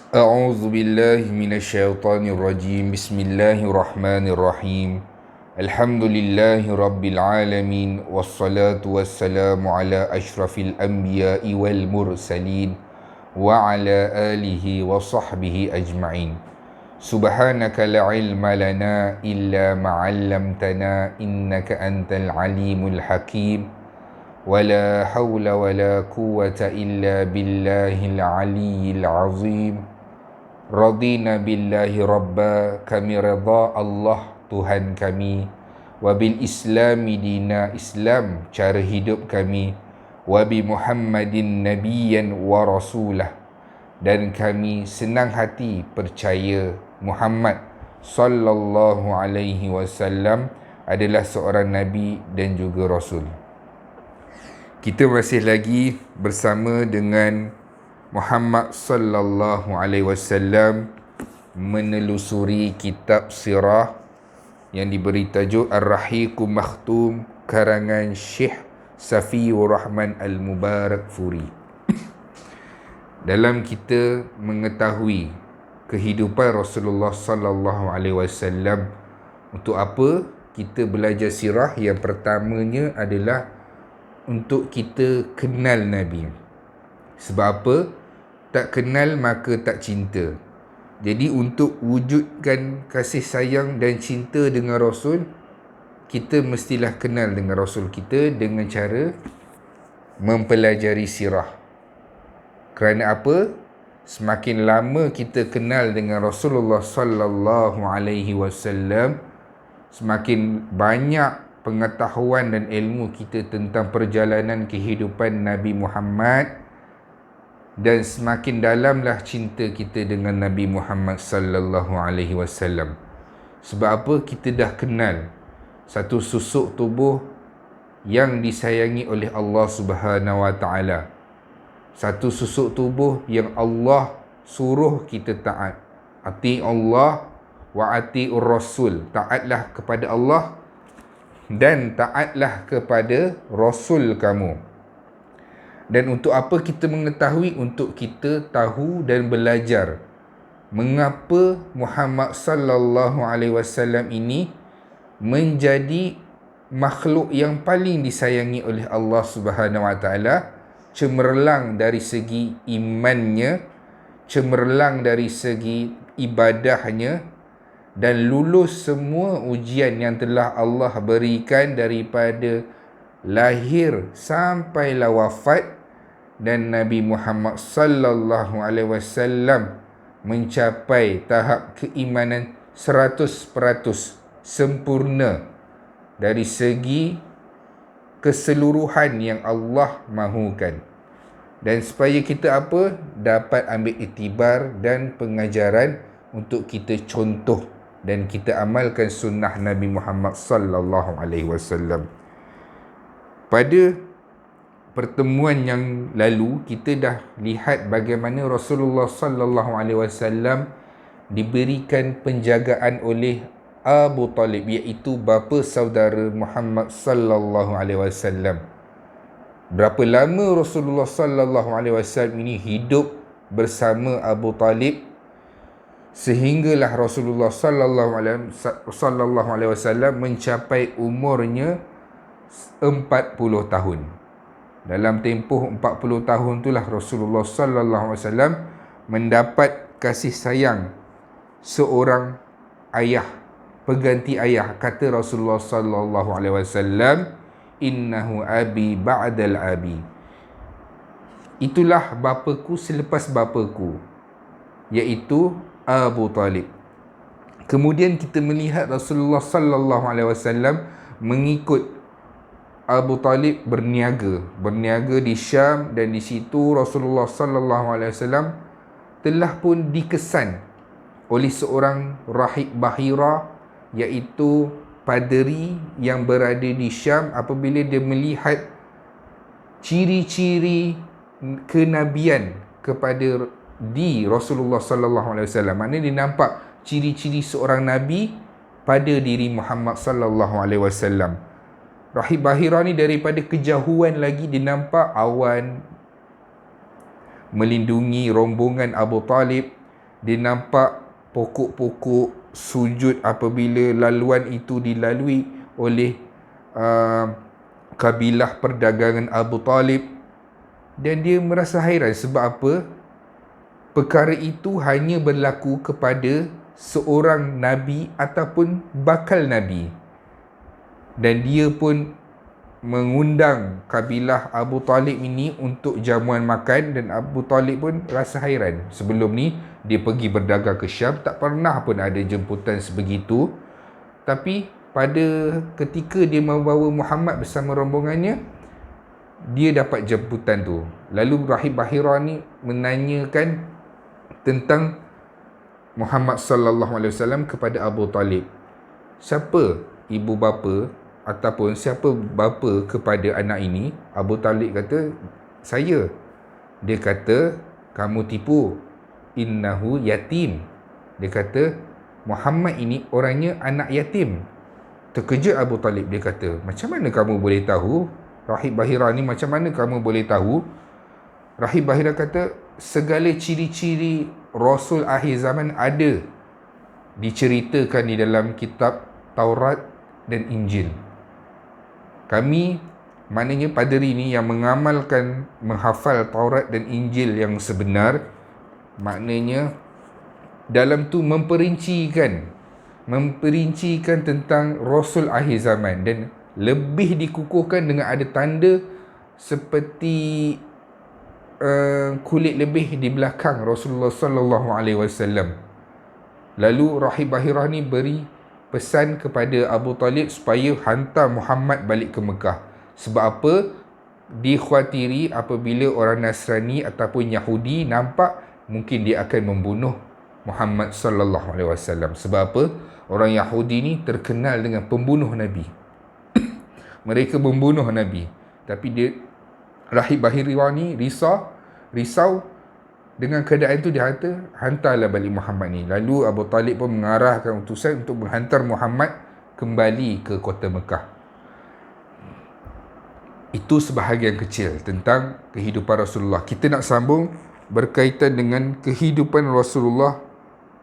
A'udzu billahi minasyaitonir rajim. Bismillahirrahmanirrahim. Alhamdulillahi rabbil alamin wassalatu wassalamu ala asyrafil anbiya'i wal mursalin wa ala alihi wa sahbihi ajma'in. Subhanaka la ilma lana illa ma 'allamtana innaka antal alimul hakim. Wala hawla wala quwwata illa billahil aliyyil azim. Radina billahi rabba, kami redha Allah Tuhan kami. Wa bil islami dina, Islam cara hidup kami. Wa bi Muhammadin nabiyyan wa rasulah, dan kami senang hati percaya Muhammad sallallahu alaihi wasallam adalah seorang nabi dan juga rasul. Kita masih lagi bersama dengan Muhammad sallallahu alaihi wasallam menelusuri kitab sirah yang diberi tajuk Ar-Rahiqul Makhtum karangan Syekh Safiyur Rahman Al-Mubarakfuri. Dalam kita mengetahui kehidupan Rasulullah sallallahu alaihi wasallam, untuk apa kita belajar sirah? Yang pertamanya adalah untuk kita kenal Nabi. Sebab apa? Tak kenal maka tak cinta. Jadi untuk wujudkan kasih sayang dan cinta dengan Rasul, kita mestilah kenal dengan Rasul kita dengan cara mempelajari sirah. Kerana apa? Semakin lama kita kenal dengan Rasulullah sallallahu alaihi wasallam, semakin banyak pengetahuan dan ilmu kita tentang perjalanan kehidupan Nabi Muhammad, dan semakin dalamlah cinta kita dengan Nabi Muhammad sallallahu alaihi wasallam. Sebab apa? Kita dah kenal satu susuk tubuh yang disayangi oleh Allah Subhanahu wa taala. Satu susuk tubuh yang Allah suruh kita taat. Ati Allah wa atiur Rasul. Taatlah kepada Allah dan taatlah kepada Rasul kamu. Dan untuk apa kita mengetahui? Untuk kita tahu dan belajar mengapa Muhammad sallallahu alaihi wasallam ini menjadi makhluk yang paling disayangi oleh Allah Subhanahu wa taala, cemerlang dari segi imannya, cemerlang dari segi ibadahnya, dan lulus semua ujian yang telah Allah berikan daripada lahir sampailah wafat. Dan Nabi Muhammad sallallahu alaihi wasallam mencapai tahap keimanan 100% sempurna dari segi keseluruhan yang Allah mahukan. Dan supaya kita apa? Dapat ambil iktibar dan pengajaran untuk kita contoh dan kita amalkan sunnah Nabi Muhammad sallallahu alaihi wasallam. Pada pertemuan yang lalu kita dah lihat bagaimana Rasulullah sallallahu alaihi wasallam diberikan penjagaan oleh Abu Talib, iaitu bapa saudara Muhammad sallallahu alaihi wasallam. Berapa lama Rasulullah sallallahu alaihi wasallam ini hidup bersama Abu Talib sehinggalah Rasulullah sallallahu alaihi wasallam mencapai umurnya 40 tahun. Dalam tempoh 40 tahun itulah Rasulullah sallallahu alaihi wasallam mendapat kasih sayang seorang ayah, pengganti ayah. Kata Rasulullah sallallahu alaihi wasallam, innahu abi ba'dal abi. Itulah bapaku selepas bapaku, iaitu Abu Talib. Kemudian kita melihat Rasulullah sallallahu alaihi wasallam mengikut Abu Talib berniaga di Syam, dan di situ Rasulullah sallallahu alaihi wasallam telah pun dikesan oleh seorang rahib Bahira, iaitu paderi yang berada di Syam. Apabila dia melihat ciri-ciri kenabian kepada di Rasulullah sallallahu alaihi wasallam, maknanya dia nampak ciri-ciri seorang nabi pada diri Muhammad sallallahu alaihi wasallam. Rahib Bahira ni daripada kejauhan lagi dia nampak awan melindungi rombongan Abu Talib, dia nampak pokok-pokok sujud apabila laluan itu dilalui oleh kabilah perdagangan Abu Talib, dan dia merasa hairan. Sebab apa? Perkara itu hanya berlaku kepada seorang Nabi ataupun bakal Nabi, dan dia pun mengundang kabilah Abu Talib ini untuk jamuan makan, dan Abu Talib pun rasa hairan. Sebelum ni dia pergi berdagang ke Syam, tak pernah pun ada jemputan sebegitu. Tapi pada ketika dia membawa Muhammad bersama rombongannya, dia dapat jemputan tu. Lalu Rahib Bahira ni menanyakan tentang Muhammad sallallahu alaihi wasallam kepada Abu Talib. Siapa ibu bapa ataupun siapa bapa kepada anak ini? Abu Talib kata, saya. Dia kata, kamu tipu. Innahu yatim. Dia kata, Muhammad ini orangnya anak yatim. Terkejut Abu Talib. Dia kata, macam mana kamu boleh tahu? Rahib Bahira ni, macam mana kamu boleh tahu? Rahib Bahira kata, segala ciri-ciri Rasul akhir zaman ada diceritakan di dalam kitab Taurat dan Injil. Kami, maknanya paderi ni yang mengamalkan, menghafal Taurat dan Injil yang sebenar, maknanya dalam tu memperincikan tentang Rasul akhir zaman, dan lebih dikukuhkan dengan ada tanda seperti kulit lebih di belakang Rasulullah sallallahu alaihi wasallam. Lalu Rahib Bahirah ni beri pesan kepada Abu Talib supaya hantar Muhammad balik ke Mekah. Sebab apa? Dikhawatiri apabila orang Nasrani ataupun Yahudi nampak, mungkin dia akan membunuh Muhammad sallallahu alaihi wasallam. Sebab apa? Orang Yahudi ni terkenal dengan pembunuh Nabi. Mereka membunuh Nabi. Tapi dia, Rahib Bahirah ni risau dengan keadaan itu. Dia kata, hantarlah balik Muhammad ni. Lalu Abu Talib pun mengarahkan utusan untuk menghantar Muhammad kembali ke kota Mekah. Itu sebahagian kecil tentang kehidupan Rasulullah. Kita nak sambung berkaitan dengan kehidupan Rasulullah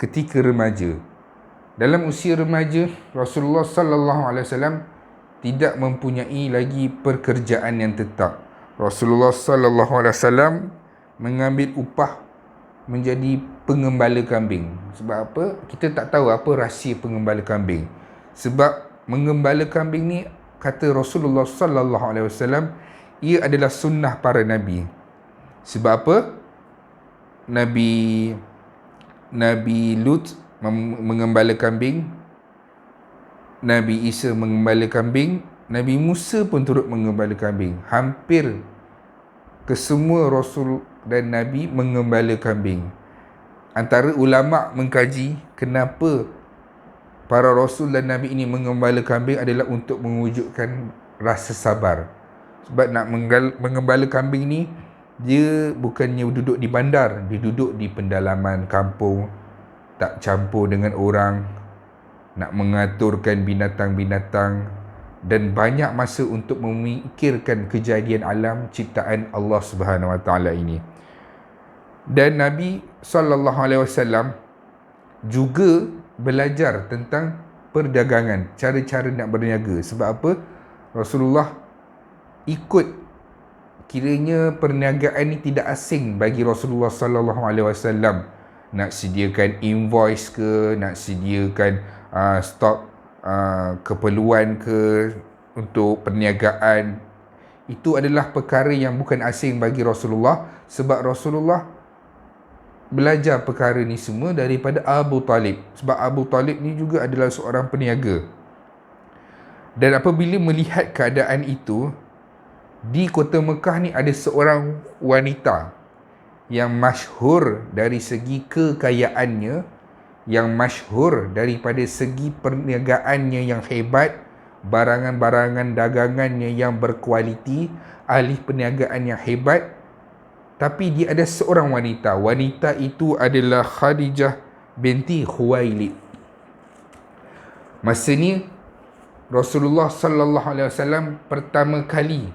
ketika remaja. Dalam usia remaja, Rasulullah sallallahu alaihi wasallam tidak mempunyai lagi pekerjaan yang tetap. Rasulullah sallallahu alaihi wasallam mengambil upah menjadi pengembala kambing. Sebab apa? Kita tak tahu apa rahsia pengembala kambing. Sebab mengembala kambing ni, kata Rasulullah sallallahu alaihi wasallam, ia adalah sunnah para nabi. Sebab apa? Nabi Lut mengembala kambing, Nabi Isa mengembala kambing, Nabi Musa pun turut mengembala kambing. Hampir kesemua Rasul dan Nabi mengembala kambing. Antara ulama' mengkaji kenapa para Rasul dan Nabi ini mengembala kambing adalah untuk mewujudkan rasa sabar. Sebab nak mengembala kambing ni, dia bukannya duduk di bandar, dia duduk di pendalaman kampung, tak campur dengan orang, nak mengaturkan binatang-binatang, dan banyak masa untuk memikirkan kejadian alam ciptaan Allah Subhanahu Wa Taala ini. Dan Nabi sallallahu alaihi wasallam juga belajar tentang perdagangan, cara-cara nak berniaga. Sebab apa? Rasulullah ikut, kiranya perniagaan ni tidak asing bagi Rasulullah sallallahu alaihi wasallam. Nak sediakan invoice ke, nak sediakan stok keperluan ke untuk perniagaan, itu adalah perkara yang bukan asing bagi Rasulullah. Sebab Rasulullah belajar perkara ni semua daripada Abu Talib. Sebab Abu Talib ni juga adalah seorang peniaga. Dan apabila melihat keadaan itu, di kota Mekah ni ada seorang wanita yang masyhur dari segi kekayaannya, yang masyhur daripada segi perniagaannya yang hebat, barangan-barangan dagangannya yang berkualiti, ahli perniagaan yang hebat. Tapi dia ada seorang wanita. Wanita itu adalah Khadijah binti Khuwailid. Masa ni Rasulullah sallallahu alaihi wasallam pertama kali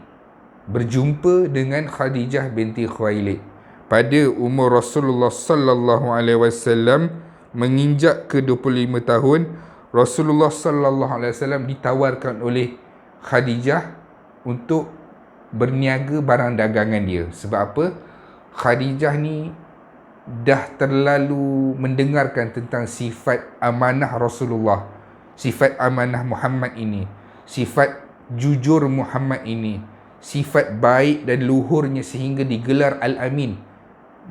berjumpa dengan Khadijah binti Khuwailid. pada umur Rasulullah sallallahu alaihi wasallam menginjak ke 25 tahun, Rasulullah sallallahu alaihi wasallam ditawarkan oleh Khadijah untuk berniaga barang dagangan dia. Sebab apa? Khadijah ni dah terlalu mendengarkan tentang sifat amanah Rasulullah, sifat amanah Muhammad ini, sifat jujur Muhammad ini, sifat baik dan luhurnya sehingga digelar Al-Amin,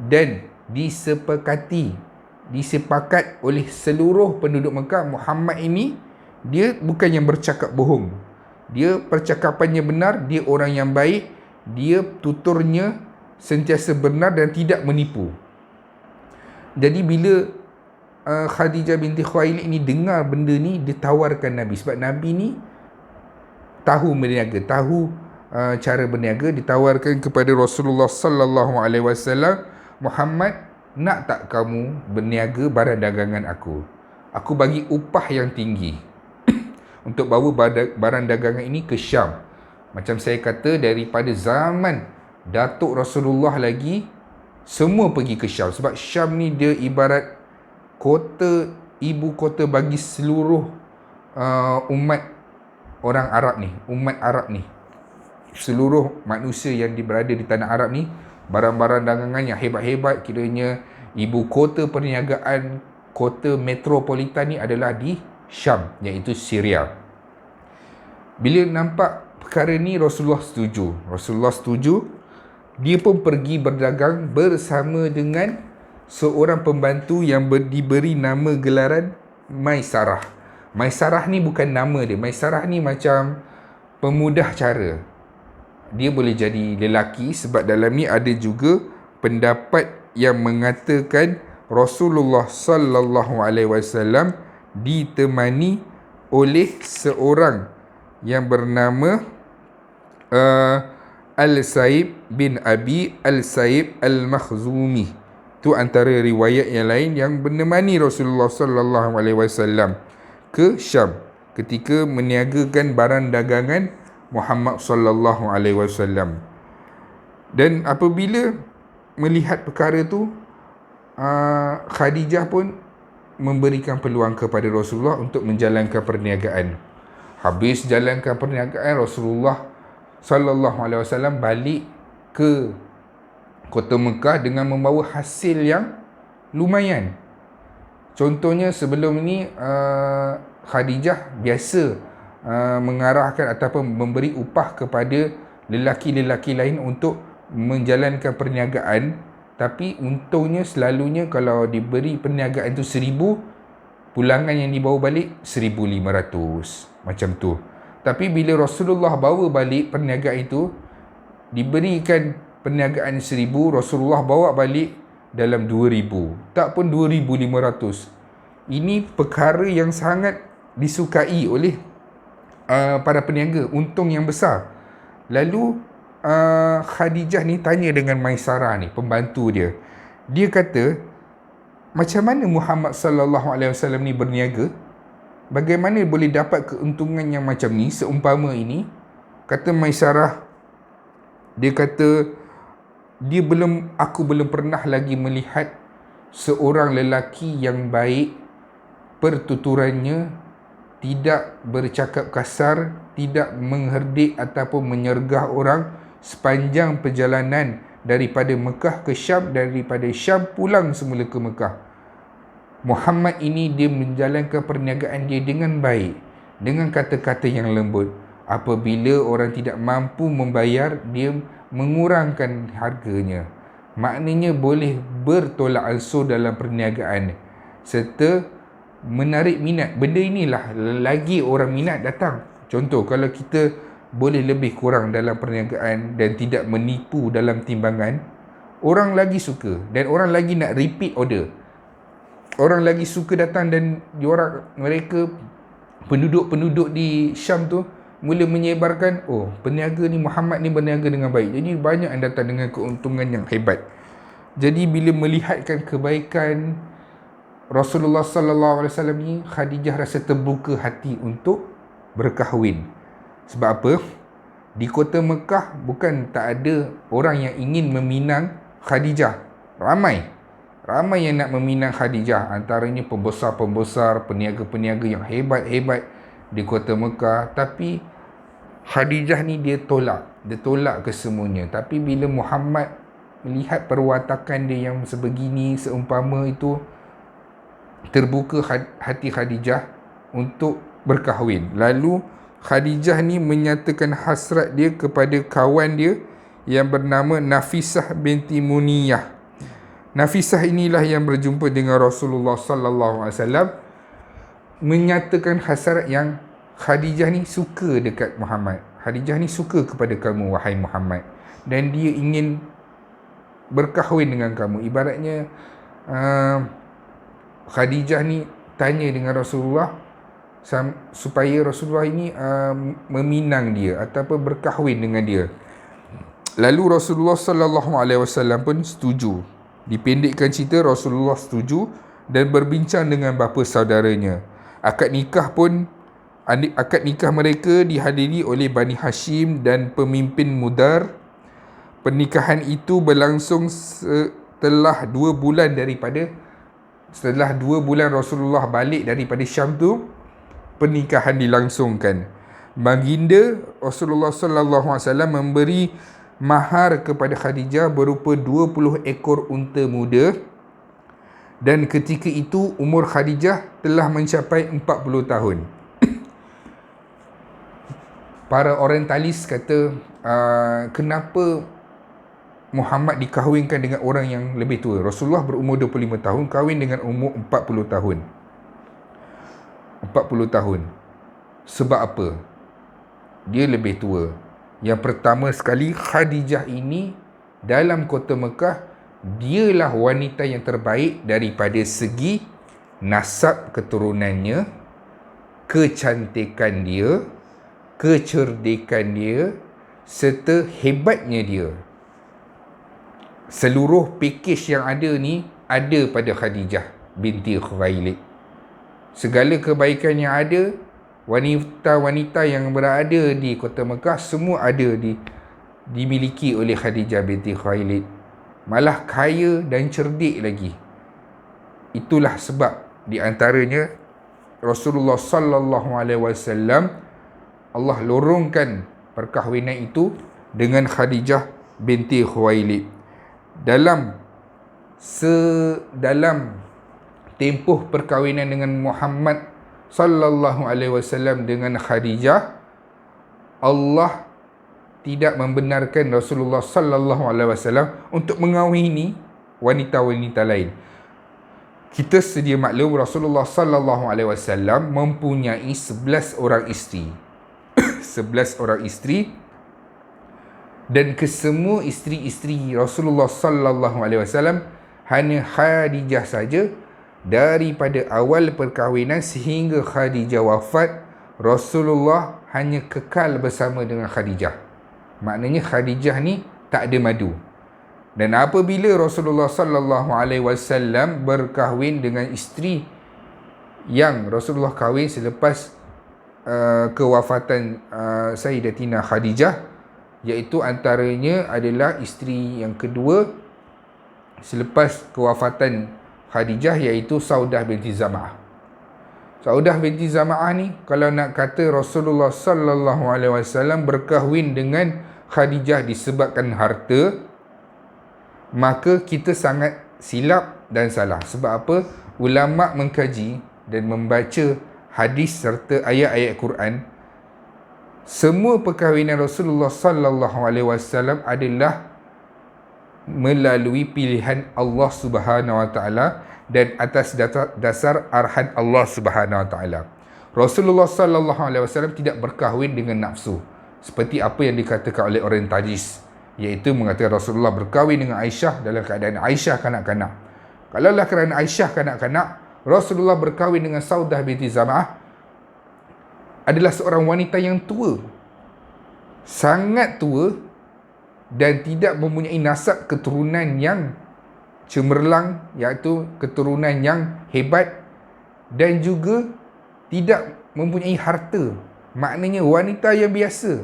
dan disepakat oleh seluruh penduduk Mekah, Muhammad ini dia bukan yang bercakap bohong, dia percakapannya benar, dia orang yang baik, dia tuturnya sentiasa benar dan tidak menipu. Jadi bila Khadijah binti Khuwailid ni dengar benda ni, dia tawarkan Nabi. Sebab Nabi ni tahu berniaga, tahu cara berniaga. Ditawarkan kepada Rasulullah sallallahu alaihi wasallam, Muhammad, nak tak kamu berniaga barang dagangan aku? Aku bagi upah yang tinggi untuk bawa barang dagangan ini ke Syam. Macam saya kata, daripada zaman Datuk Rasulullah lagi, semua pergi ke Syam. Sebab Syam ni dia ibarat kota, ibu kota bagi seluruh umat orang Arab ni, umat Arab ni. Seluruh manusia yang berada di tanah Arab ni, barang-barang dagangan yang hebat-hebat, kiranya ibu kota perniagaan, kota metropolitan ni adalah di Syam, iaitu Syria. Bila nampak perkara ni, Rasulullah setuju. Dia pun pergi berdagang bersama dengan seorang pembantu yang diberi nama gelaran Maisarah. Maisarah ni bukan nama dia. Maisarah ni macam pemudah cara. Dia boleh jadi lelaki, sebab dalam ni ada juga pendapat yang mengatakan Rasulullah sallallahu alaihi wasallam ditemani oleh seorang yang bernama Al-Saib bin Abi Al-Saib Al-Makhzumi. Itu antara riwayat yang lain yang menemani Rasulullah sallallahu alaihi wasallam ke Syam ketika meniagakan barang dagangan Muhammad sallallahu alaihi wasallam. Dan apabila melihat perkara tu, Khadijah pun memberikan peluang kepada Rasulullah untuk menjalankan perniagaan. Habis jalankan perniagaan, Rasulullah sallallahu alaihi wasallam balik ke kota Mekah dengan membawa hasil yang lumayan. Contohnya sebelum ni Khadijah biasa mengarahkan ataupun memberi upah kepada lelaki-lelaki lain untuk menjalankan perniagaan, tapi untungnya selalunya kalau diberi perniagaan tu 1,000, pulangan yang dibawa balik 1,500, macam tu. Tapi bila Rasulullah bawa balik perniagaan itu, diberikan perniagaan 1,000, Rasulullah bawa balik dalam 2,000, tak pun 2,500. Ini perkara yang sangat disukai oleh para peniaga, untung yang besar. Lalu Khadijah ni tanya dengan Maisarah ni, pembantu dia. Dia kata, macam mana Muhammad sallallahu alaihi wasallam ni berniaga? Bagaimana boleh dapat keuntungan yang macam ni, seumpama ini? Kata Maisarah, dia kata, aku belum pernah lagi melihat seorang lelaki yang baik, pertuturannya tidak bercakap kasar, tidak mengherdik ataupun menyergah orang sepanjang perjalanan daripada Mekah ke Syam, daripada Syam pulang semula ke Mekah. Muhammad ini dia menjalankan perniagaan dia dengan baik, dengan kata-kata yang lembut. Apabila orang tidak mampu membayar, dia mengurangkan harganya. Maknanya boleh bertolak ansur dalam perniagaan serta menarik minat. Benda inilah lagi orang minat datang. Contoh, kalau kita boleh lebih kurang dalam perniagaan dan tidak menipu dalam timbangan, orang lagi suka dan orang lagi nak repeat order. Orang lagi suka datang, dan mereka penduduk-penduduk di Syam tu mula menyebarkan, oh, peniaga ni Muhammad ni berniaga dengan baik. Jadi banyak yang datang dengan keuntungan yang hebat. Jadi bila melihatkan kebaikan Rasulullah sallallahu alaihi wasallam ni, Khadijah rasa terbuka hati untuk berkahwin. Sebab apa? Di kota Mekah bukan tak ada orang yang ingin meminang Khadijah. Ramai yang nak meminang Khadijah, antaranya pembesar-pembesar, peniaga-peniaga yang hebat-hebat di kota Mekah. Tapi Khadijah ni dia tolak kesemuanya. Tapi bila Muhammad melihat perwatakan dia yang sebegini, seumpama itu, terbuka hati Khadijah untuk berkahwin. Lalu Khadijah ni menyatakan hasrat dia kepada kawan dia yang bernama Nafisah binti Muniyah. Nafisah inilah yang berjumpa dengan Rasulullah sallallahu alaihi wasallam, menyatakan hasrat yang Khadijah ni suka dekat Muhammad. Khadijah ni suka kepada kamu, wahai Muhammad, dan dia ingin berkahwin dengan kamu. Ibaratnya Khadijah ni tanya dengan Rasulullah supaya Rasulullah ini meminang dia ataupun berkahwin dengan dia. Lalu Rasulullah sallallahu alaihi wasallam pun setuju. Dipendekkan cerita, Rasulullah setuju dan berbincang dengan bapa saudaranya. Akad nikah mereka dihadiri oleh Bani Hashim dan pemimpin Mudar. Pernikahan itu berlangsung setelah 2 bulan Rasulullah balik daripada Syam tu, pernikahan dilangsungkan. Baginda Rasulullah sallallahu alaihi wasallam memberi mahar kepada Khadijah berupa 20 ekor unta muda, dan ketika itu umur Khadijah telah mencapai 40 tahun. Para orientalis kata, kenapa Muhammad dikahwinkan dengan orang yang lebih tua? Rasulullah berumur 25 tahun, kahwin dengan umur 40 tahun. 40 tahun. Sebab apa? Dia lebih tua. Yang pertama sekali, Khadijah ini dalam kota Mekah, dialah wanita yang terbaik daripada segi nasab keturunannya, kecantikan dia, kecerdikan dia, serta hebatnya dia. Seluruh pakej yang ada ni ada pada Khadijah binti Khuwailid. Segala kebaikan yang ada, wanita-wanita yang berada di kota Mekah semua ada dimiliki oleh Khadijah binti Khuwailid. Malah kaya dan cerdik lagi. Itulah sebab di antaranya Rasulullah sallallahu alaihi wasallam, Allah lorongkan perkahwinan itu dengan Khadijah binti Khuwailid. Dalam tempoh perkahwinan dengan Muhammad sallallahu alaihi wasallam dengan Khadijah, Allah tidak membenarkan Rasulullah sallallahu alaihi wasallam untuk mengahwini wanita-wanita lain. Kita sedia maklum Rasulullah sallallahu alaihi wasallam mempunyai 11 orang isteri. 11 orang isteri, dan kesemua isteri-isteri Rasulullah sallallahu alaihi wasallam hanya Khadijah saja. Daripada awal perkahwinan sehingga Khadijah wafat, Rasulullah hanya kekal bersama dengan Khadijah. Maknanya Khadijah ni tak ada madu. Dan apabila Rasulullah sallallahu alaihi wasallam berkahwin dengan isteri yang Rasulullah kahwin selepas kewafatan Sayyidatina Khadijah, iaitu antaranya adalah isteri yang kedua selepas kewafatan Khadijah, iaitu Saudah binti Zam'ah. Saudah binti Zam'ah ni, kalau nak kata Rasulullah sallallahu alaihi wasallam berkahwin dengan Khadijah disebabkan harta, maka kita sangat silap dan salah. Sebab apa? Ulama mengkaji dan membaca hadis serta ayat-ayat Quran, semua perkahwinan Rasulullah sallallahu alaihi wasallam adalah melalui pilihan Allah Subhanahu wa taala dan atas dasar arahan Allah Subhanahu wa taala. Rasulullah sallallahu alaihi wasallam tidak berkahwin dengan nafsu seperti apa yang dikatakan oleh orientalis, iaitu mengatakan Rasulullah berkahwin dengan Aisyah dalam keadaan Aisyah kanak-kanak. Kalaulah kerana Aisyah kanak-kanak, Rasulullah berkahwin dengan Saudah binti Zam'ah adalah seorang wanita yang tua, sangat tua, dan tidak mempunyai nasab keturunan yang cemerlang, iaitu keturunan yang hebat, dan juga tidak mempunyai harta. Maknanya wanita yang biasa,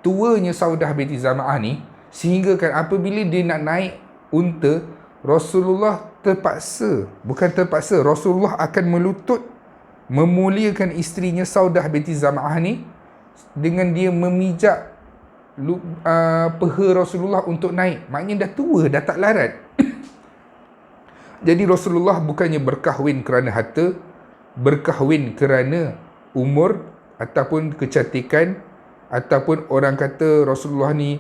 tuanya Saudah binti Zam'ah ni, sehingga kan apabila dia nak naik unta, Rasulullah terpaksa, bukan terpaksa, Rasulullah akan melutut memuliakan isterinya Saudah binti Zam'ah ni dengan dia memijak peha Rasulullah untuk naik. Maknanya dah tua, dah tak larat. Jadi Rasulullah bukannya berkahwin kerana harta, berkahwin kerana umur ataupun kecantikan, ataupun orang kata Rasulullah ni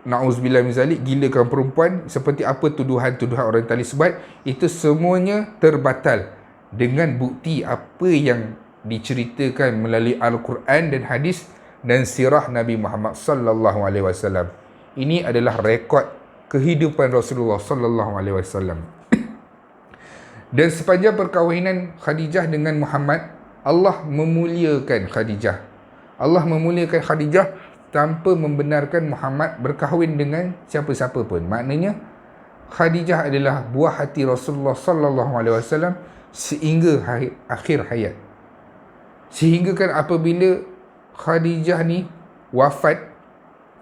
na'uzubillah min zalik, gilakan perempuan, seperti apa tuduhan-tuduhan orang tali sebat. Itu semuanya terbatal dengan bukti apa yang diceritakan melalui Al-Quran dan hadis dan sirah Nabi Muhammad sallallahu alaihi wasallam. Ini adalah rekod kehidupan Rasulullah sallallahu alaihi wasallam. Dan sepanjang perkahwinan Khadijah dengan Muhammad, Allah memuliakan Khadijah. Allah memuliakan Khadijah tanpa membenarkan Muhammad berkahwin dengan siapa-siapa pun. Maknanya Khadijah adalah buah hati Rasulullah sallallahu alaihi wasallam sehingga akhir hayat. Sehingga kan apabila Khadijah ni wafat,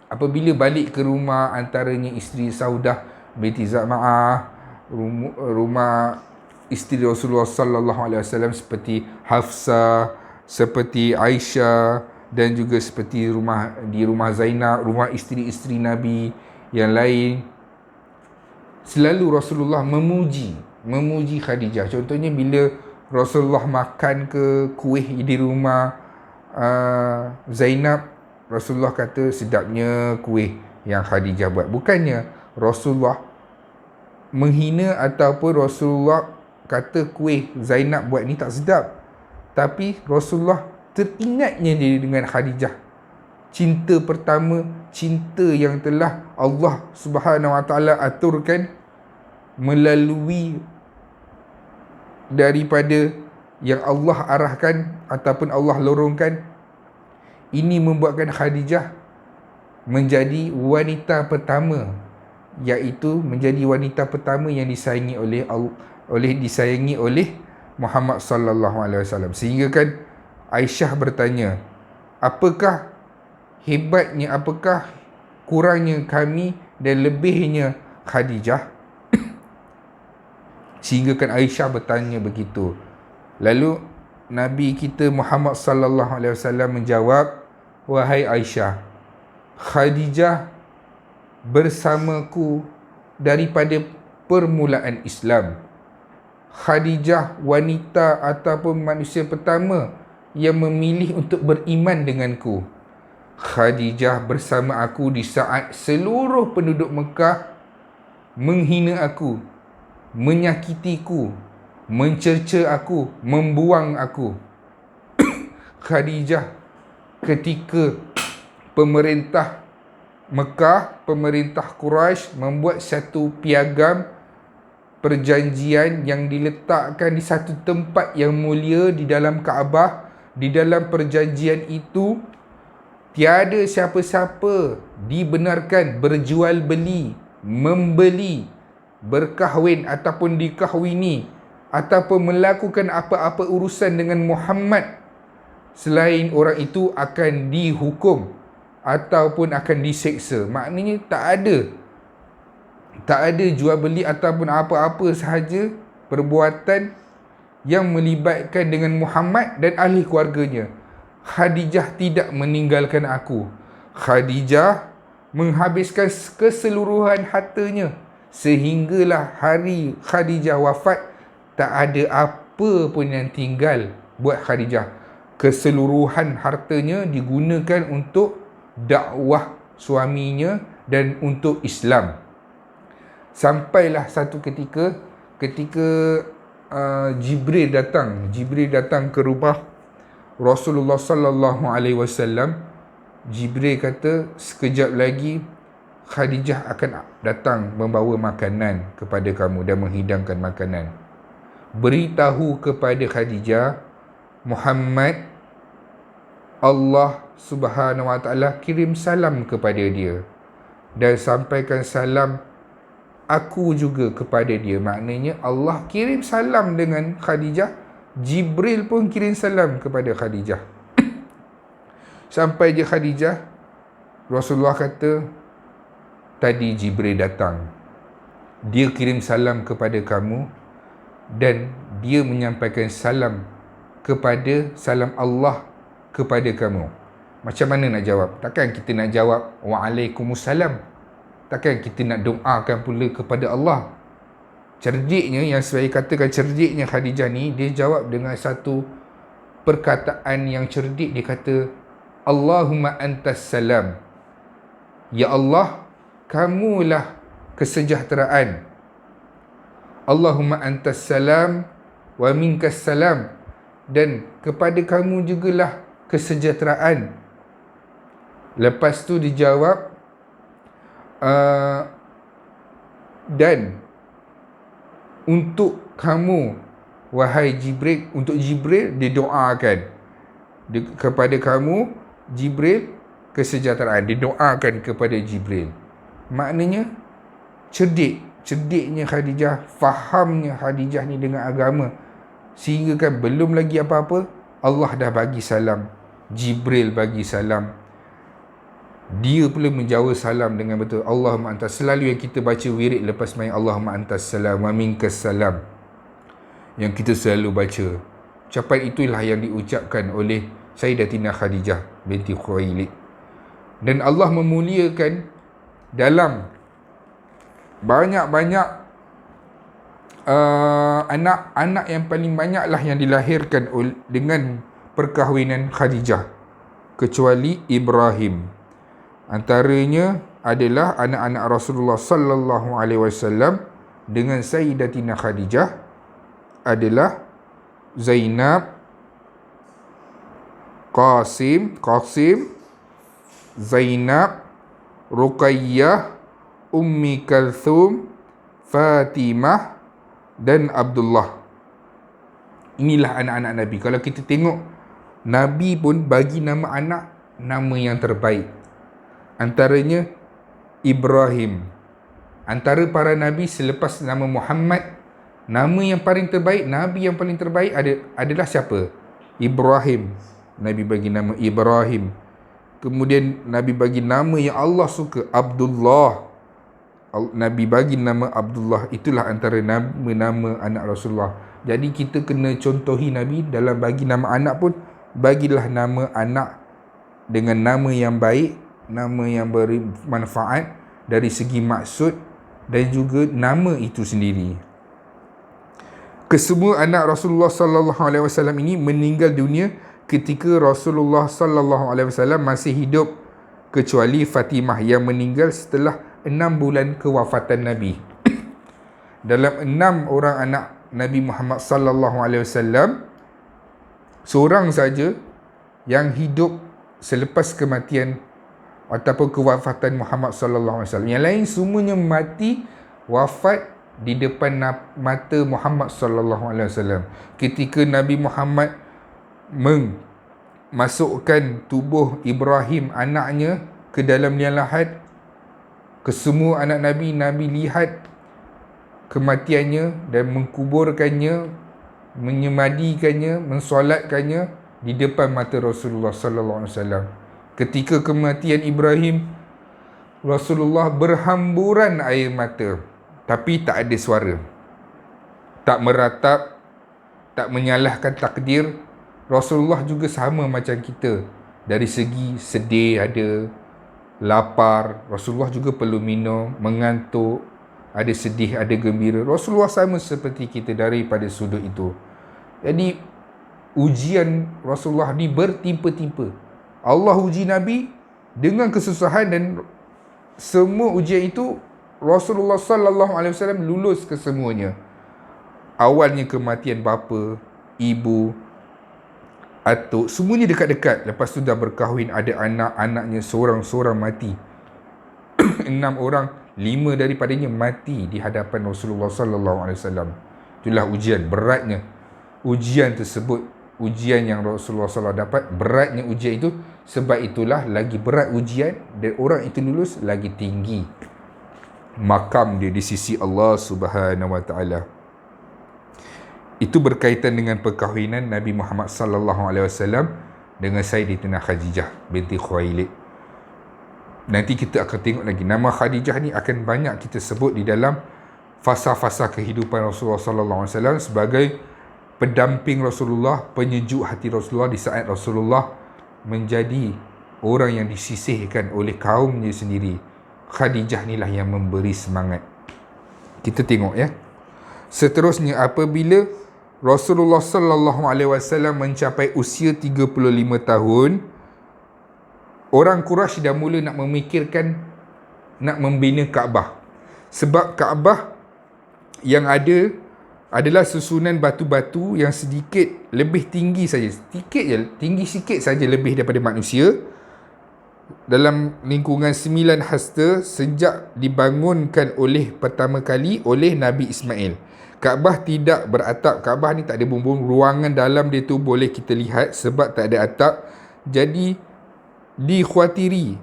apabila balik ke rumah antaranya isteri Saudah binti Zam'ah, rumah isteri Rasulullah sallallahu alaihi wasallam seperti Hafsah, seperti Aisyah, dan juga seperti di rumah Zainab, rumah isteri-isteri Nabi yang lain, selalu Rasulullah memuji Khadijah. Contohnya bila Rasulullah makan ke kuih di rumah Zainab, Rasulullah kata sedapnya kuih yang Khadijah buat. Bukannya Rasulullah menghina ataupun Rasulullah kata kuih Zainab buat ni tak sedap, tapi Rasulullah teringatnya diri dengan Khadijah. Cinta pertama, cinta yang telah Allah Subhanahu Wa Taala aturkan melalui daripada yang Allah arahkan ataupun Allah lorongkan. Ini membuatkan Khadijah menjadi wanita pertama, iaitu menjadi wanita pertama yang disayangi oleh Muhammad sallallahu alaihi wasallam. Sehingga kan Aisyah bertanya, apakah hebatnya, apakah kurangnya kami dan lebihnya Khadijah? Sehingga kan Aisyah bertanya begitu. Lalu Nabi kita Muhammad sallallahu alaihi wasallam menjawab, wahai Aisyah, Khadijah bersamaku daripada permulaan Islam. Khadijah wanita ataupun manusia pertama yang memilih untuk beriman denganku. Khadijah bersama aku di saat seluruh penduduk Mekah menghina aku, menyakitiku, mencerca aku, membuang aku. Khadijah ketika pemerintah Mekah, pemerintah Quraisy membuat satu piagam perjanjian yang diletakkan di satu tempat yang mulia di dalam Kaabah. Di dalam perjanjian itu, tiada siapa-siapa dibenarkan berjual beli, membeli, berkahwin ataupun dikahwini ataupun melakukan apa-apa urusan dengan Muhammad selain orang itu akan dihukum ataupun akan diseksa. Maknanya tak ada jual beli ataupun apa-apa sahaja perbuatan yang melibatkan dengan Muhammad dan ahli keluarganya. Khadijah tidak meninggalkan aku. Khadijah menghabiskan keseluruhan hartanya, sehinggalah hari Khadijah wafat tak ada apa pun yang tinggal buat Khadijah. Keseluruhan hartanya digunakan untuk dakwah suaminya dan untuk Islam. Sampailah satu ketika Jibril datang ke rumah Rasulullah sallallahu alaihi wasallam. Jibril kata, sekejap lagi Khadijah akan datang membawa makanan kepada kamu dan menghidangkan makanan. Beritahu kepada Khadijah, Muhammad, Allah Subhanahu Wa Taala kirim salam kepada dia, dan sampaikan salam aku juga kepada dia. Maknanya Allah kirim salam dengan Khadijah, Jibril pun kirim salam kepada Khadijah. Sampai je Khadijah, Rasulullah kata, tadi Jibril datang. Dia kirim salam kepada kamu dan dia menyampaikan salam Allah kepada kamu. Macam mana nak jawab? Takkan kita nak jawab Waalaikumsalam. Takkan kita nak doakan pula kepada Allah. Cerdiknya, yang saya katakan cerdiknya Khadijah ni, dia jawab dengan satu perkataan yang cerdik. Dia kata, Allahumma antas salam. Ya Allah, kamulah kesejahteraan. Allahumma antas salam wa minkas salam. Dan kepada kamu jugalah kesejahteraan. Lepas tu dijawab, dan untuk kamu, wahai Jibril, untuk Jibril didoakan kepada kamu, Jibril, kesejahteraan. Didoakan kepada Jibril. Maknanya cerdiknya Khadijah, fahamnya Khadijah ni dengan agama, sehingga kan belum lagi apa-apa, Allah dah bagi salam, Jibril bagi salam, dia pula menjawab salam dengan betul. Allahumma antas. Selalu yang kita baca wirid lepas main Allahumma antas salam wa minkas salam, yang kita selalu baca. Ucapan itulah yang diucapkan oleh Sayyidatina Khadijah binti Khuwailid. Dan Allah memuliakan dalam banyak-banyak anak-anak yang paling banyaklah yang dilahirkan dengan perkahwinan Khadijah, kecuali Ibrahim. Antaranya adalah anak-anak Rasulullah sallallahu alaihi wasallam dengan Sayyidatina Khadijah adalah Zainab, Qasim, Zainab, Ruqayyah, Ummi Kalthum, Fatimah dan Abdullah. Inilah anak-anak Nabi. Kalau kita tengok, Nabi pun bagi nama anak nama yang terbaik. Antaranya Ibrahim. Antara para Nabi selepas nama Muhammad, nama yang paling terbaik, Nabi yang paling terbaik adalah siapa? Ibrahim. Nabi bagi nama Ibrahim. Kemudian Nabi bagi nama yang Allah suka, Abdullah. Nabi bagi nama Abdullah. Itulah antara nama-nama anak Rasulullah. Jadi kita kena contohi Nabi dalam bagi nama anak pun, bagilah nama anak dengan nama yang baik, nama yang beri manfaat dari segi maksud dan juga nama itu sendiri. Kesemua anak Rasulullah sallallahu alaihi wasallam ini meninggal dunia ketika Rasulullah sallallahu alaihi wasallam masih hidup, kecuali Fatimah yang meninggal setelah 6 bulan kewafatan Nabi. Dalam 6 orang anak Nabi Muhammad sallallahu alaihi wasallam, seorang saja yang hidup selepas kematian ataupun kewafatan Muhammad sallallahu alaihi wasallam. Yang lain semuanya mati, wafat di depan mata Muhammad sallallahu alaihi wasallam. Ketika Nabi Muhammad memasukkan tubuh Ibrahim anaknya ke dalam liang lahat, kesemua anak Nabi, Nabi lihat kematiannya dan mengkuburkannya, menyemadikannya, mensolatkannya di depan mata Rasulullah sallallahu alaihi wasallam. Ketika kematian Ibrahim, Rasulullah berhamburan air mata, tapi tak ada suara, tak meratap, tak menyalahkan takdir. Rasulullah juga sama macam kita, dari segi sedih ada, lapar, Rasulullah juga perlu minum, mengantuk, ada sedih, ada gembira. Rasulullah sama seperti kita daripada sudut itu. Jadi ujian Rasulullah ni bertimpa-timpa. Allah uji Nabi dengan kesusahan, dan semua ujian itu Rasulullah sallallahu alaihi wasallam lulus kesemuanya. Awalnya kematian bapa, ibu, atuk, semuanya dekat-dekat. Lepas tu dah berkahwin, ada anak, anaknya seorang-seorang mati. 6 orang, 5 daripadanya mati di hadapan Rasulullah sallallahu alaihi wasallam. Itulah ujian beratnya. Ujian tersebut, ujian yang Rasulullah SAW dapat, beratnya ujian itu. Sebab itulah lagi berat ujian dan orang itu lulus, lagi tinggi makam dia di sisi Allah Subhanahu wa taala. Itu berkaitan dengan perkahwinan Nabi Muhammad sallallahu alaihi wasallam dengan Sayyidatina Khadijah binti Khuwailid. Nanti kita akan tengok lagi. Nama Khadijah ni akan banyak kita sebut di dalam fasa-fasa kehidupan Rasulullah sallallahu alaihi wasallam sebagai pendamping Rasulullah, penyejuk hati Rasulullah di saat Rasulullah menjadi orang yang disisihkan oleh kaumnya sendiri. Khadijah inilah yang memberi semangat. Kita tengok ya. Seterusnya, apabila Rasulullah sallallahu alaihi wasallam mencapai usia 35 tahun, orang Quraisy dah mula nak memikirkan nak membina Kaabah. Sebab Kaabah yang ada adalah susunan batu-batu yang sedikit lebih tinggi saja. Tinggi sikit saja lebih daripada manusia. Dalam lingkungan 9 hasta sejak dibangunkan pertama kali oleh Nabi Ismail. Kaabah tidak beratap. Kaabah ni tak ada bumbung. Ruangan dalam dia tu boleh kita lihat sebab tak ada atap. Jadi dikhawatiri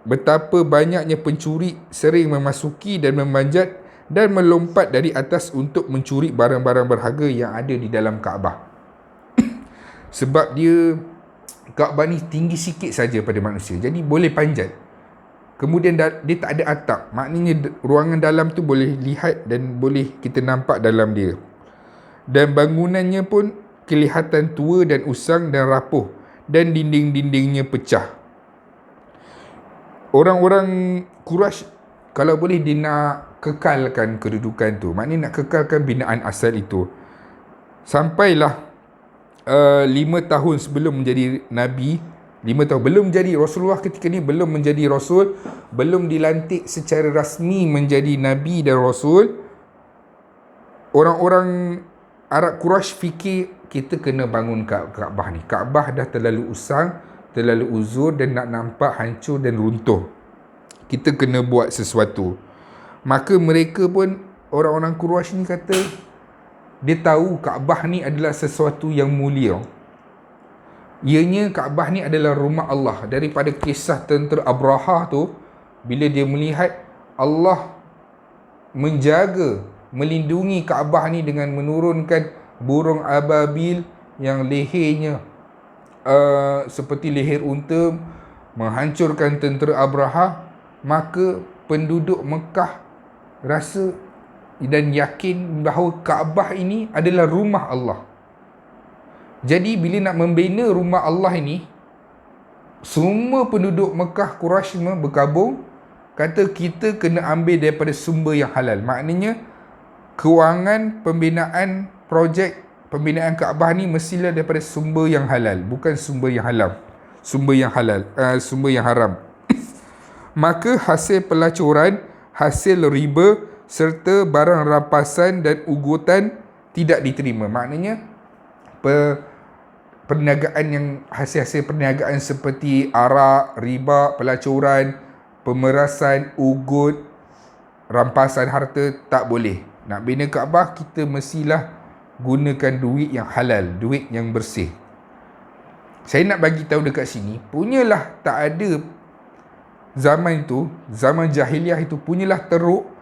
betapa banyaknya pencuri sering memasuki dan memanjat dan melompat dari atas untuk mencuri barang-barang berharga yang ada di dalam Kaabah. Sebab Kaabah ni tinggi sikit saja pada manusia, jadi boleh panjat. Kemudian dia tak ada atap, maknanya ruangan dalam tu boleh lihat dan boleh kita nampak dalam dia. Dan bangunannya pun kelihatan tua dan usang dan rapuh, dan dinding-dindingnya pecah. Orang-orang Quraisy kalau boleh dia nak kekalkan kedudukan tu, maknanya nak kekalkan binaan asal itu. Sampailah 5 tahun sebelum menjadi Nabi, 5 tahun belum jadi Rasulullah ketika ni, belum menjadi Rasul, belum dilantik secara rasmi menjadi Nabi dan Rasul. Orang-orang Arab Quraisy fikir kita kena bangun Kaabah ni. Kaabah dah terlalu usang, terlalu uzur dan nak nampak hancur dan runtuh. Kita kena buat sesuatu. Maka mereka pun, orang-orang Quraisy ni kata, dia tahu Kaabah ni adalah sesuatu yang mulia. Ianya Kaabah ni adalah rumah Allah. Daripada kisah tentera Abraha tu, bila dia melihat Allah menjaga, melindungi Kaabah ni dengan menurunkan burung ababil yang lehernya seperti leher unta, menghancurkan tentera Abraha, maka penduduk Mekah rasa dan yakin bahawa Kaabah ini adalah rumah Allah. Jadi bila nak membina rumah Allah ini, semua penduduk Mekah Quraisy semua berkabung, kata kita kena ambil daripada sumber yang halal. Maknanya kewangan pembinaan projek pembinaan Kaabah ni mestilah daripada sumber yang halal, bukan sumber yang haram. Sumber yang haram. Maka hasil pelacuran, hasil riba serta barang rampasan dan ugutan tidak diterima. Maknanya perniagaan yang hasil-hasil perniagaan seperti arak, riba, pelacuran, pemerasan, ugut, rampasan harta tak boleh. Nak bina Kaabah, kita mestilah gunakan duit yang halal, duit yang bersih. Saya nak bagi tahu dekat sini, punyalah tak ada zaman itu, zaman jahiliah itu, punyalah teruk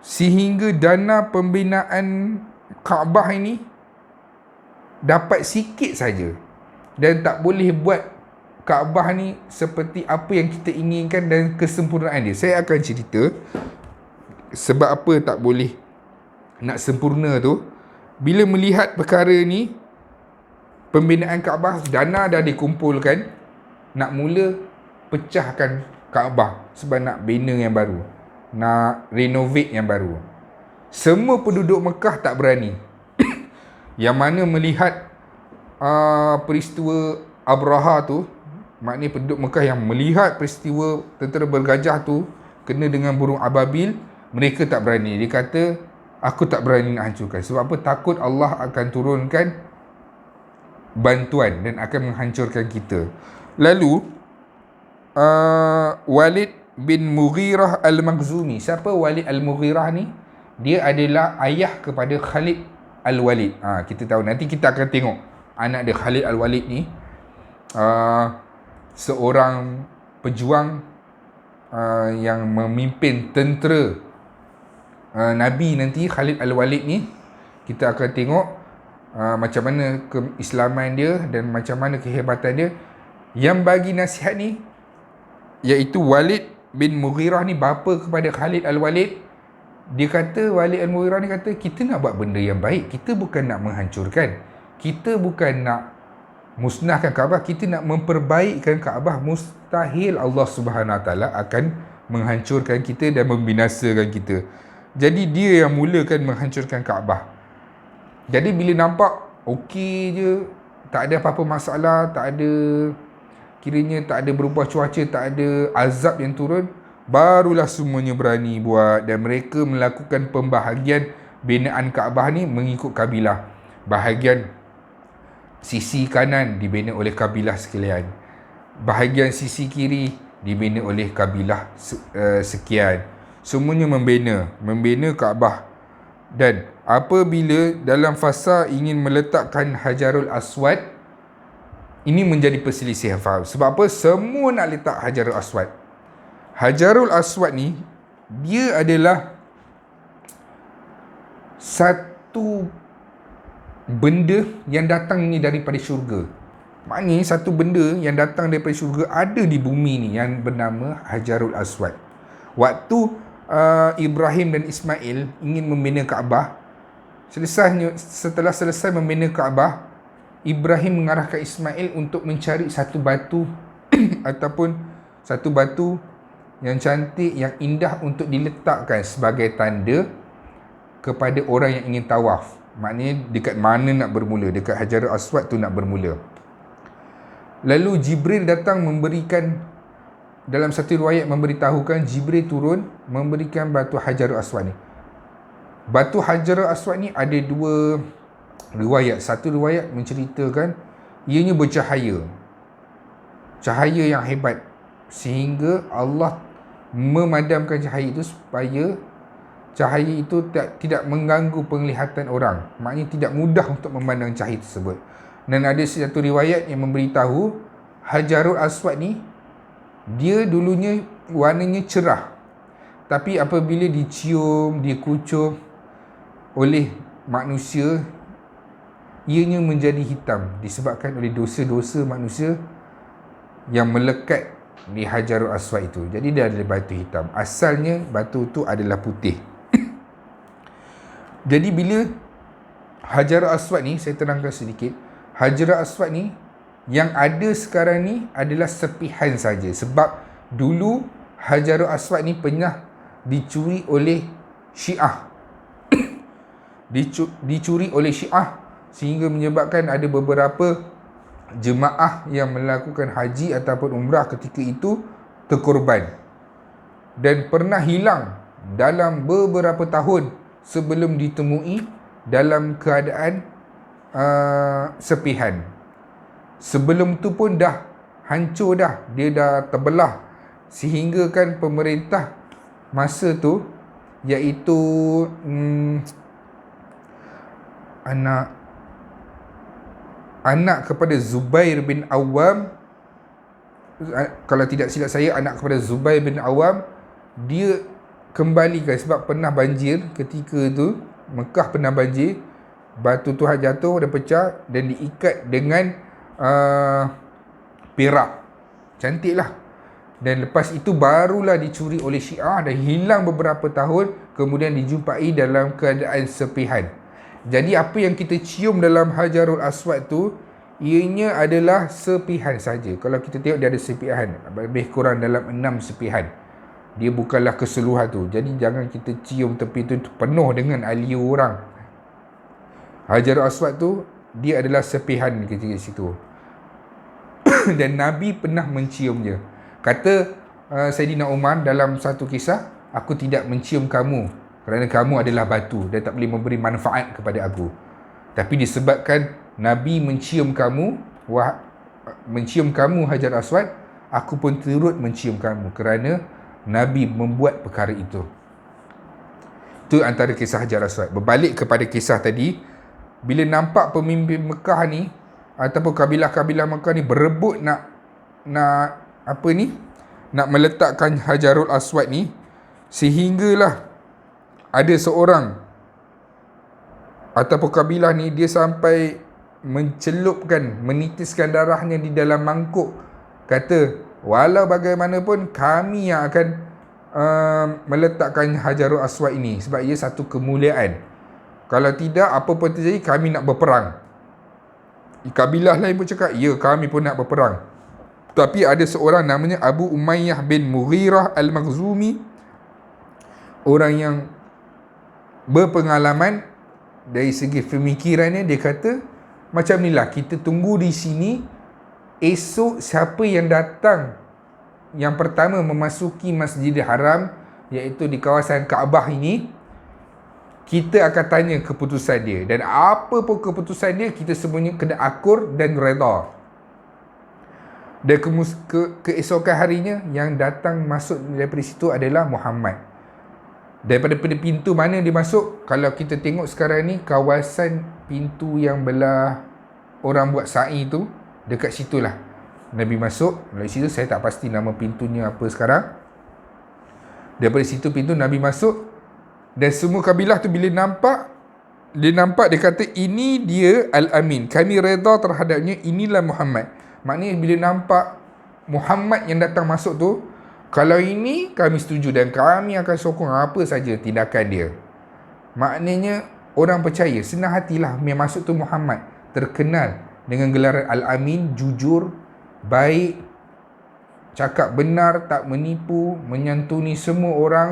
sehingga dana pembinaan Kaabah ini dapat sikit saja dan tak boleh buat Kaabah ni seperti apa yang kita inginkan dan kesempurnaan dia. Saya akan cerita sebab apa tak boleh nak sempurna tu. Bila melihat perkara ni, pembinaan Kaabah, dana dah dikumpulkan, nak mula pecahkan Kaabah sebab nak bina yang baru, nak renovate yang baru. Semua penduduk Mekah tak berani. Yang mana melihat peristiwa Abraha tu, maknanya penduduk Mekah yang melihat peristiwa tentera bergajah tu kena dengan burung ababil, mereka tak berani. Dia kata, aku tak berani nak hancurkan. Sebab apa? Takut Allah akan turunkan bantuan dan akan menghancurkan kita. Lalu Walid bin Mughirah al-Makhzumi. Siapa Walid al-Mughirah ni? Dia adalah ayah kepada Khalid al-Walid. Kita tahu, nanti kita akan tengok anak dia Khalid al-Walid ni, seorang pejuang yang memimpin tentera Nabi nanti. Khalid al-Walid ni kita akan tengok macam mana keislaman dia dan macam mana kehebatan dia. Yang bagi nasihat ni iaitu Walid bin Mughirah ni bapa kepada Khalid Al-Walid. Dia kata, Walid Al-Mughirah ni kata, kita nak buat benda yang baik, kita bukan nak menghancurkan, kita bukan nak musnahkan Kaabah, kita nak memperbaikkan Kaabah. Mustahil Allah Subhanahu Wa Taala akan menghancurkan kita dan membinasakan kita. Jadi dia yang mulakan menghancurkan Kaabah. Jadi bila nampak okey je, tak ada apa-apa masalah, tak ada, kiranya tak ada berubah cuaca, tak ada azab yang turun, barulah semuanya berani buat, dan mereka melakukan pembahagian binaan Kaabah ni mengikut kabilah. Bahagian sisi kanan dibina oleh kabilah sekalian, bahagian sisi kiri dibina oleh kabilah sekian. Semuanya membina Kaabah. Dan apabila dalam fasa ingin meletakkan Hajarul Aswad, ini menjadi perselisihan faham. Sebab apa? Semua nak letak Hajarul Aswad. Hajarul Aswad ni, dia adalah satu benda yang datang ni daripada syurga. Maknanya satu benda yang datang daripada syurga ada di bumi ni yang bernama Hajarul Aswad. Waktu Ibrahim dan Ismail ingin membina Kaabah, setelah selesai membina Kaabah, Ibrahim mengarahkan Ismail untuk mencari satu batu ataupun satu batu yang cantik, yang indah untuk diletakkan sebagai tanda kepada orang yang ingin tawaf. Maknanya dekat mana nak bermula, dekat Hajarul Aswad tu nak bermula. Lalu Jibril datang memberikan, dalam satu riwayat memberitahukan, Jibril turun memberikan batu Hajarul Aswad ni. Batu Hajarul Aswad ni ada dua riwayat. Satu riwayat menceritakan ianya bercahaya, cahaya yang hebat, sehingga Allah memadamkan cahaya itu supaya cahaya itu tidak mengganggu penglihatan orang. Maknanya tidak mudah untuk memandang cahaya tersebut. Dan ada satu riwayat yang memberitahu Hajarul Aswad ni, dia dulunya warnanya cerah, tapi apabila dicium, dikucup oleh manusia, ianya menjadi hitam disebabkan oleh dosa-dosa manusia yang melekat di Hajarul Aswad itu. Jadi dia adalah batu hitam. Asalnya batu itu adalah putih. Jadi bila Hajarul Aswad ni, saya terangkan sedikit, Hajarul Aswad ni yang ada sekarang ni adalah sepihan saja. Sebab dulu Hajarul Aswad ni pernah dicuri oleh Syiah. Dicuri oleh Syiah sehingga menyebabkan ada beberapa jemaah yang melakukan haji ataupun umrah ketika itu terkorban, dan pernah hilang dalam beberapa tahun sebelum ditemui dalam keadaan sepihan. Sebelum tu pun dah hancur dah, dia dah terbelah, sehingga kan pemerintah masa tu, iaitu anak kepada Zubair bin Awam, kalau tidak silap saya, anak kepada Zubair bin Awam, dia kembalikan sebab pernah banjir ketika tu, Mekah pernah banjir, batu tu jatuh dan pecah dan diikat dengan perak, cantiklah. Dan lepas itu barulah dicuri oleh Syiah dan hilang beberapa tahun, kemudian dijumpai dalam keadaan sepihan. Jadi apa yang kita cium dalam Hajarul Aswad tu, ianya adalah sepihan saja. Kalau kita tengok dia ada sepihan, lebih kurang dalam 6 sepihan. Dia bukanlah keseluruhan tu. Jadi jangan kita cium tepi tu penuh dengan aliu orang. Hajarul Aswad tu dia adalah sepihan ketika situ. Dan Nabi pernah menciumnya. Kata Saidina Umar dalam satu kisah, aku tidak mencium kamu kerana kamu adalah batu dan tak boleh memberi manfaat kepada aku. Tapi disebabkan Nabi mencium kamu Hajar Aswad, aku pun turut mencium kamu kerana Nabi membuat perkara itu. Itu antara kisah Hajar Aswad. Berbalik kepada kisah tadi, bila nampak pemimpin Mekah ni ataupun kabilah-kabilah Mekah ni berebut nak meletakkan Hajarul Aswad ni, sehinggalah ada seorang ataupun kabilah ni dia sampai mencelupkan, menitiskan darahnya di dalam mangkuk. Kata, Walau bagaimanapun kami yang akan meletakkan Hajarul Aswad ini, sebab ia satu kemuliaan. Kalau tidak, apa pun terjadi, kami nak berperang. Kabilah lain pun cakap, ya kami pun nak berperang. Tapi ada seorang namanya Abu Umayyah bin Mughirah Al-Makhzumi, orang yang berpengalaman dari segi pemikirannya. Dia kata, macam inilah, kita tunggu di sini. Esok siapa yang datang yang pertama memasuki Masjidil Haram, iaitu di kawasan Kaabah ini, kita akan tanya keputusan dia. Dan apa pun keputusan dia, kita semuanya kena akur dan reda. Dan keesokan harinya, yang datang masuk daripada situ adalah Muhammad. Daripada pintu mana dia masuk, kalau kita tengok sekarang ni, kawasan pintu yang belah orang buat sa'i tu, dekat situlah Nabi masuk. Dari situ saya tak pasti nama pintunya apa sekarang. Daripada situ pintu Nabi masuk. Dan semua kabilah tu bila nampak, dia kata, ini dia Al-Amin, kami reda terhadapnya, inilah Muhammad. Maknanya bila nampak Muhammad yang datang masuk tu, kalau ini kami setuju dan kami akan sokong apa saja tindakan dia. Maknanya orang percaya, senang hatilah yang masuk tu Muhammad, terkenal dengan gelaran Al-Amin, jujur, baik, cakap benar, tak menipu, menyantuni semua orang,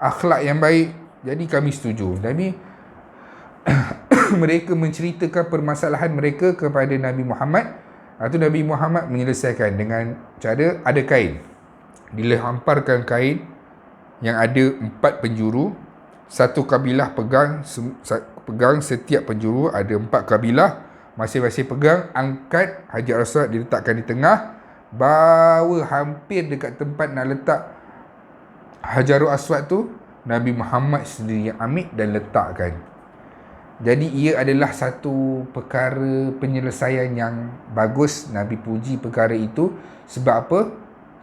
akhlak yang baik. Jadi kami setuju. Nabi mereka menceritakan permasalahan mereka kepada Nabi Muhammad. Itu Nabi Muhammad menyelesaikan dengan cara ada kain. Dihamparkan kain yang ada 4 penjuru. Satu kabilah pegang setiap penjuru, ada 4 kabilah. Masing-masing pegang, angkat Hajar Aswad, diletakkan di tengah, bawa hampir dekat tempat nak letak Hajarul Aswad tu, Nabi Muhammad sendiri yang ambil dan letakkan. Jadi ia adalah satu perkara penyelesaian yang bagus. Nabi puji perkara itu. Sebab apa?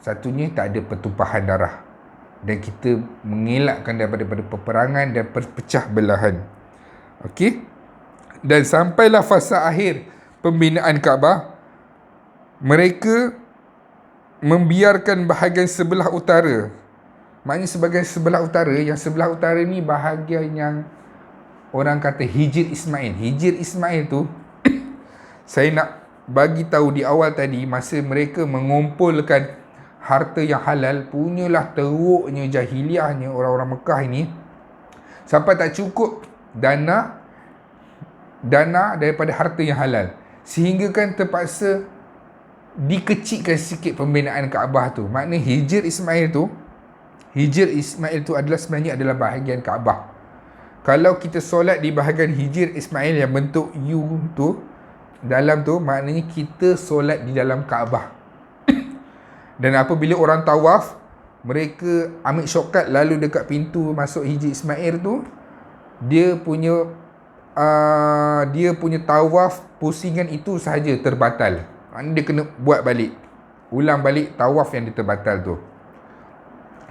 Satunya, tak ada pertumpahan darah, dan kita mengelakkan daripada peperangan dan perpecah belahan. Okey. Dan sampailah fasa akhir pembinaan Kaabah, mereka membiarkan bahagian sebelah utara. Maknanya sebahagian sebelah utara, yang sebelah utara ni bahagian yang orang kata Hijr Ismail. Hijr Ismail tu saya nak bagi tahu di awal tadi, masa mereka mengumpulkan harta yang halal, punyalah teruknya jahiliahnya orang-orang Mekah ini, sampai tak cukup dana daripada harta yang halal, sehingga kan terpaksa dikecilkan sikit pembinaan Kaabah tu. Maknanya Hijr Ismail tu adalah sebenarnya adalah bahagian Kaabah. Kalau kita solat di bahagian Hijr Ismail yang bentuk U tu, dalam tu, maknanya kita solat di dalam Kaabah. Dan apabila orang tawaf, mereka ambil shortcut lalu dekat pintu masuk Hijr Ismail tu, dia punya tawaf pusingan itu sahaja terbatal. Maknanya dia kena buat balik, ulang balik tawaf yang dia terbatal tu.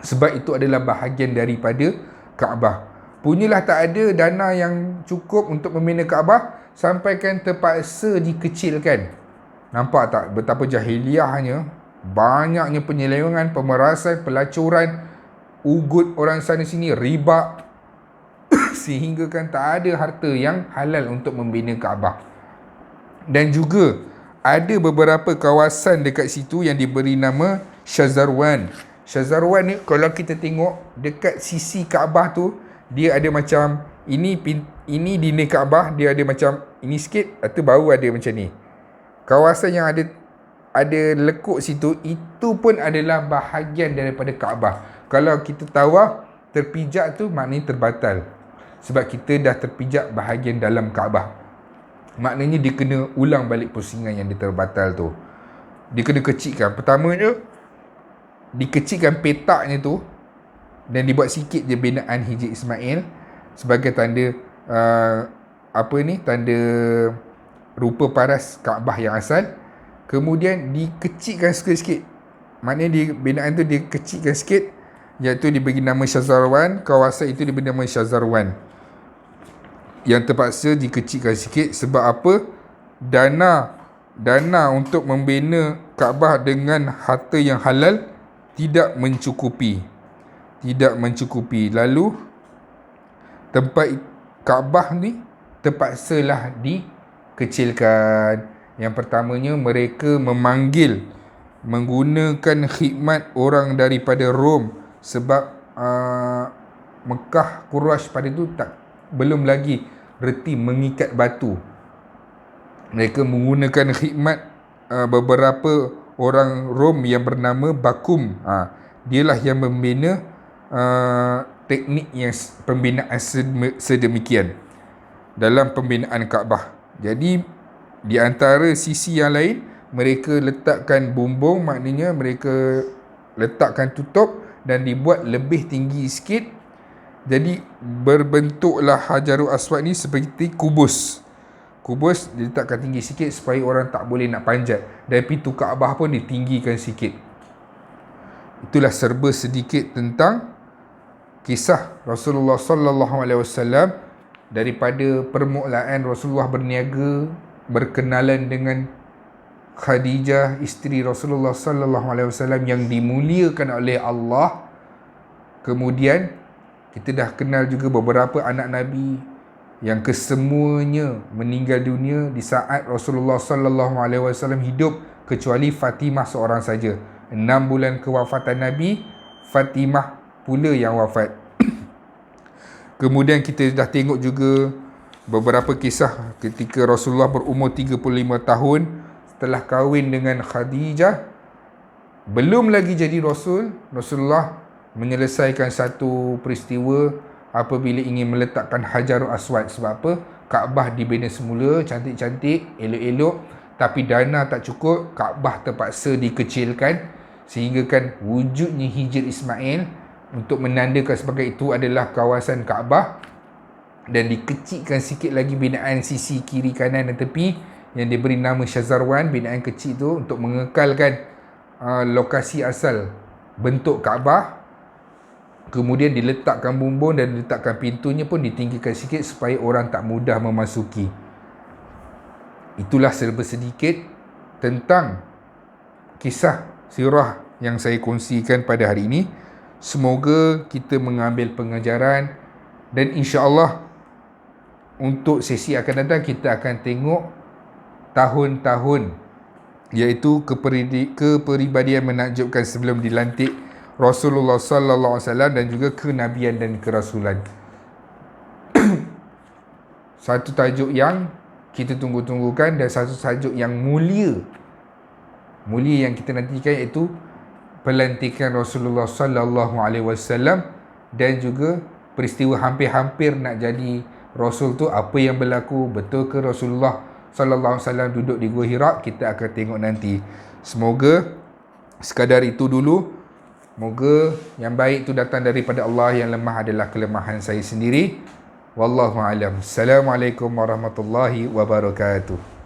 Sebab itu adalah bahagian daripada Kaabah. Punyalah tak ada dana yang cukup untuk membina Kaabah, sampaikan terpaksa dikecilkan. Nampak tak betapa jahiliahnya, banyaknya penyelewengan, pemerasan, pelacuran, ugut orang sana sini, riba, sehingga kan tak ada harta yang halal untuk membina Kaabah. Dan juga ada beberapa kawasan dekat situ yang diberi nama Shazarwan. Shazarwan ni kalau kita tengok dekat sisi Kaabah tu, dia ada macam ini dinding Kaabah, dia ada macam ini sikit, atau baru ada macam ni. Kawasan yang ada lekuk situ, itu pun adalah bahagian daripada Kaabah. Kalau kita tawaf terpijak tu, maknanya terbatal, sebab kita dah terpijak bahagian dalam Kaabah. Maknanya dia kena ulang balik pusingan yang dia terbatal tu. Dia kena kecilkan. Pertamanya, dikecilkan petaknya tu, dan dibuat sikit je binaan Hijr Ismail sebagai tanda tanda rupa paras Kaabah yang asal. Kemudian dikecilkan sikit-sikit. Maknanya binaan tu dikecilkan sikit, iaitu diberi nama Shazarwan. Kawasan itu diberi nama Shazarwan, yang terpaksa dikecilkan sikit. Sebab apa? Dana untuk membina Kaabah dengan harta yang halal tidak mencukupi. Lalu tempat Kaabah ni terpaksalah dikecilkan. Yang pertamanya, mereka menggunakan khidmat orang daripada Rom, sebab Mekah, Quraisy pada itu belum lagi reti mengikat batu. Mereka menggunakan khidmat beberapa orang Rom yang bernama Bakum. Dialah yang membina teknik yang pembinaan sedemikian dalam pembinaan Kaabah. Jadi di antara sisi yang lain, mereka letakkan bumbung, maknanya mereka letakkan tutup dan dibuat lebih tinggi sikit. Jadi berbentuklah Hajarul Aswad ni seperti kubus diletakkan tinggi sikit supaya orang tak boleh nak panjat, dan pintu Kaabah pun ditinggikan sikit. Itulah serba sedikit tentang kisah Rasulullah sallallahu alaihi wasallam daripada permulaan Rasulullah berniaga, berkenalan dengan Khadijah, isteri Rasulullah sallallahu alaihi wasallam yang dimuliakan oleh Allah. Kemudian kita dah kenal juga beberapa anak Nabi yang kesemuanya meninggal dunia di saat Rasulullah sallallahu alaihi wasallam hidup, kecuali Fatimah seorang saja. 6 bulan kewafatan Nabi, Fatimah pula yang wafat. Kemudian kita dah tengok juga beberapa kisah ketika Rasulullah berumur 35 tahun setelah kahwin dengan Khadijah, belum lagi jadi Rasulullah menyelesaikan satu peristiwa apabila ingin meletakkan Hajarul Aswad. Sebab apa? Kaabah dibina semula cantik-cantik, elok-elok, tapi dana tak cukup, Kaabah terpaksa dikecilkan, sehingga kan wujudnya Hijr Ismail untuk menandakan sebagai itu adalah kawasan Kaabah, dan dikecilkan sikit lagi binaan sisi kiri, kanan dan tepi yang diberi nama Syazarwan, binaan kecil tu untuk mengekalkan lokasi asal bentuk Kaabah. Kemudian diletakkan bumbung dan diletakkan pintunya pun ditinggikan sikit supaya orang tak mudah memasuki. Itulah serba sedikit tentang kisah sirah yang saya kongsikan pada hari ini. Semoga kita mengambil pengajaran, dan insya-Allah untuk sesi akan datang kita akan tengok tahun-tahun, iaitu kepribadian menakjubkan sebelum dilantik Rasulullah sallallahu alaihi wasallam dan juga kenabian dan kerasulan. Satu tajuk yang kita tunggu-tunggukan dan satu tajuk yang mulia yang kita nantikan, iaitu pelantikan Rasulullah sallallahu alaihi wasallam dan juga peristiwa hampir-hampir nak jadi Rasul tu, apa yang berlaku, betul ke Rasulullah sallallahu alaihi wasallam duduk di Gua Hira, kita akan tengok nanti. Semoga sekadar itu dulu. Moga yang baik itu datang daripada Allah, yang lemah adalah kelemahan saya sendiri. Wallahu a'lam. Assalamualaikum warahmatullahi wabarakatuh.